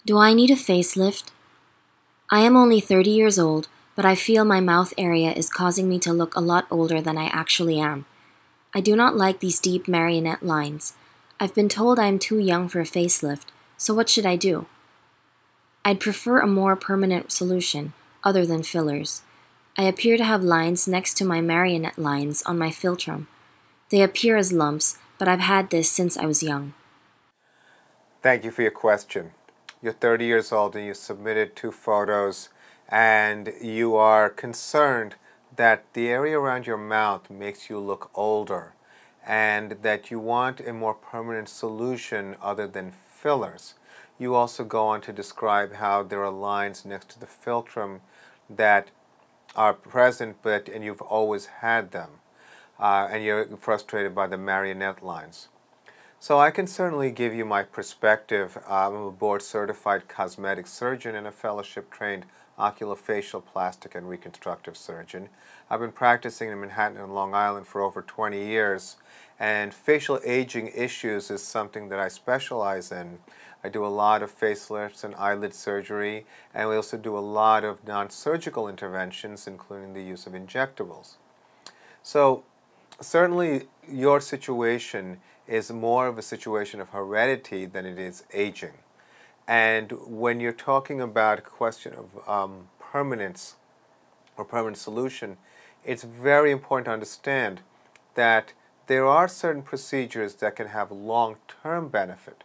Do I need a facelift? I am only 30 years old, but I feel my mouth area is causing me to look a lot older than I actually am. I do not like these deep marionette lines. I've been told I am too young for a facelift, so what should I do? I'd prefer a more permanent solution, other than fillers. I appear to have lines next to my marionette lines on my philtrum. They appear as lumps, but I've had this since I was young. Thank you for your question. You're 30 years old and you submitted 2 photos, and you are concerned that the area around your mouth makes you look older and that you want a more permanent solution other than fillers. You also go on to describe how there are lines next to the philtrum that are present and you've always had them, and you're frustrated by the marionette lines. So I can certainly give you my perspective. I'm a board-certified cosmetic surgeon and a fellowship-trained oculofacial plastic and reconstructive surgeon. I've been practicing in Manhattan and Long Island for over 20 years, and facial aging issues is something that I specialize in. I do a lot of facelifts and eyelid surgery, and we also do a lot of non-surgical interventions, including the use of injectables. So certainly your situation is more of a situation of heredity than it is aging. And when you're talking about a question of permanence or permanent solution, it's very important to understand that there are certain procedures that can have long-term benefit,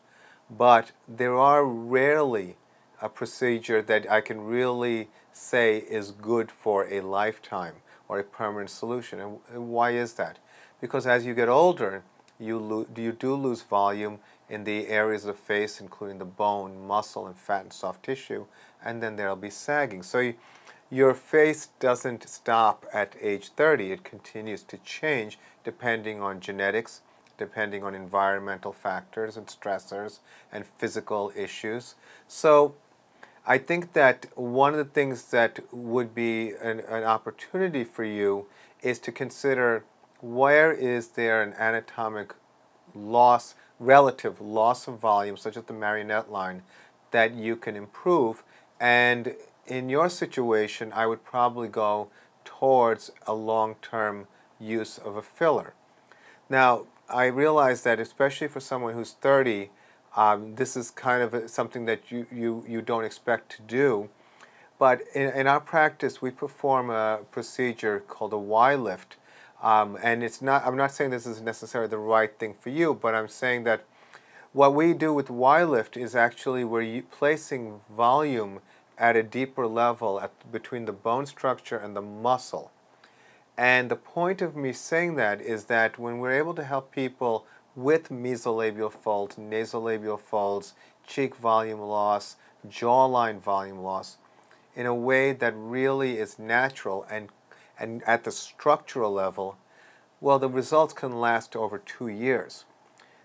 but there are rarely a procedure that I can really say is good for a lifetime or a permanent solution. And why is that? Because as you get older, you do lose volume in the areas of the face, including the bone, muscle, and fat and soft tissue, and then there'll be sagging. So your face doesn't stop at age 30. It continues to change depending on genetics, depending on environmental factors and stressors and physical issues. So I think that one of the things that would be an opportunity for you is to consider where is there an anatomic loss, relative loss of volume, such as the marionette line, that you can improve. And in your situation, I would probably go towards a long-term use of a filler. Now, I realize that especially for someone who's 30, this is kind of something that you don't expect to do. But in our practice, we perform a procedure called a Y-lift. And I'm not saying this is necessarily the right thing for you, but I'm saying that what we do with Y-lift is actually we're placing volume at a deeper level between the bone structure and the muscle. And the point of me saying that is that when we're able to help people with mesolabial folds, nasolabial folds, cheek volume loss, jawline volume loss, in a way that really is natural and at the structural level, well, the results can last over 2 years.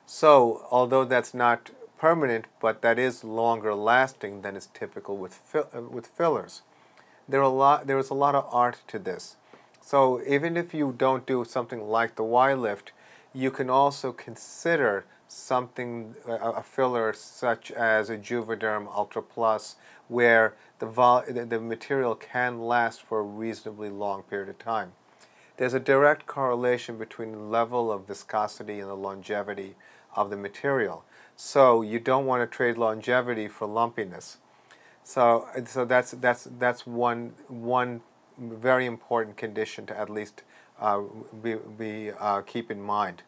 So, although that's not permanent, but that is longer lasting than is typical with fillers. There is a lot of art to this. So, even if you don't do something like the Y-lift, you can also consider something, a filler such as a Juvederm Ultra Plus, where the material can last for a reasonably long period of time. There's a direct correlation between the level of viscosity and the longevity of the material. So you don't want to trade longevity for lumpiness. So that's one very important condition to at least keep in mind.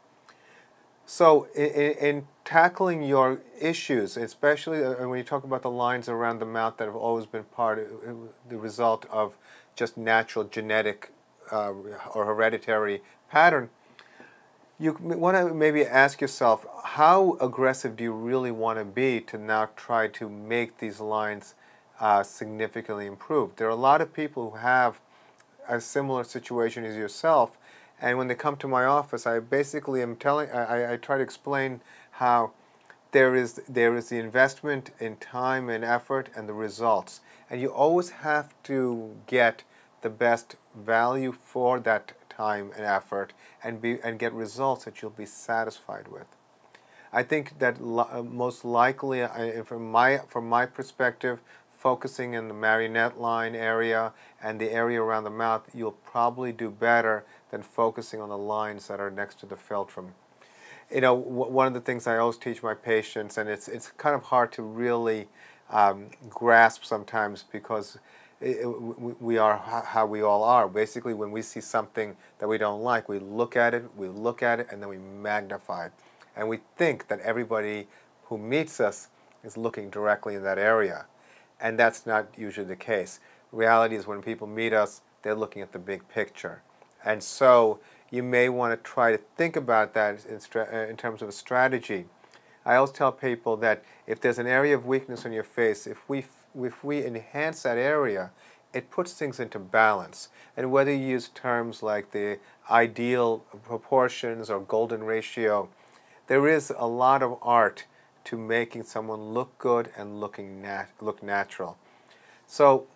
So in tackling your issues, especially when you talk about the lines around the mouth that have always been the result of just natural genetic or hereditary pattern, you want to maybe ask yourself, how aggressive do you really want to be to now try to make these lines significantly improved? There are a lot of people who have a similar situation as yourself, and when they come to my office, I basically am I try to explain how there is the investment in time and effort and the results, and you always have to get the best value for that time and effort and get results that you'll be satisfied with. I think that most likely, from my perspective, focusing in the marionette line area and the area around the mouth, you'll probably do better than focusing on the lines that are next to the philtrum. You know, one of the things I always teach my patients, and it's kind of hard to really grasp sometimes because we are how we all are. Basically, when we see something that we don't like, we look at it, and then we magnify it. And we think that everybody who meets us is looking directly in that area. And that's not usually the case. Reality is when people meet us, they're looking at the big picture. And so you may want to try to think about that in terms of a strategy. I always tell people that if there's an area of weakness on your face, if we enhance that area, it puts things into balance. And whether you use terms like the ideal proportions or golden ratio, there is a lot of art to making someone look good and look natural. So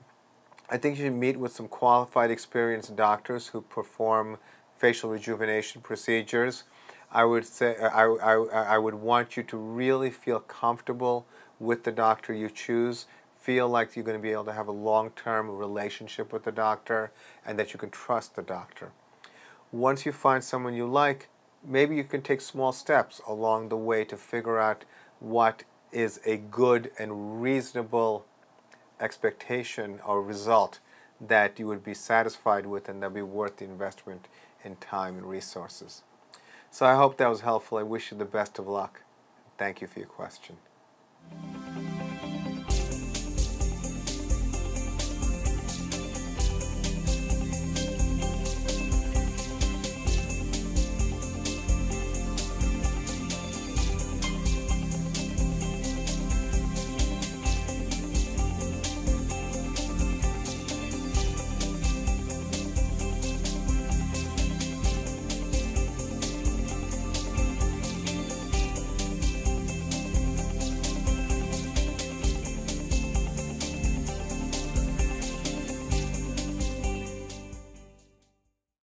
I think you should meet with some qualified, experienced doctors who perform facial rejuvenation procedures. I would say I would want you to really feel comfortable with the doctor you choose, feel like you're going to be able to have a long-term relationship with the doctor, and that you can trust the doctor. Once you find someone you like, maybe you can take small steps along the way to figure out what is a good and reasonable expectation or result that you would be satisfied with and that would be worth the investment in time and resources. So I hope that was helpful. I wish you the best of luck. Thank you for your question.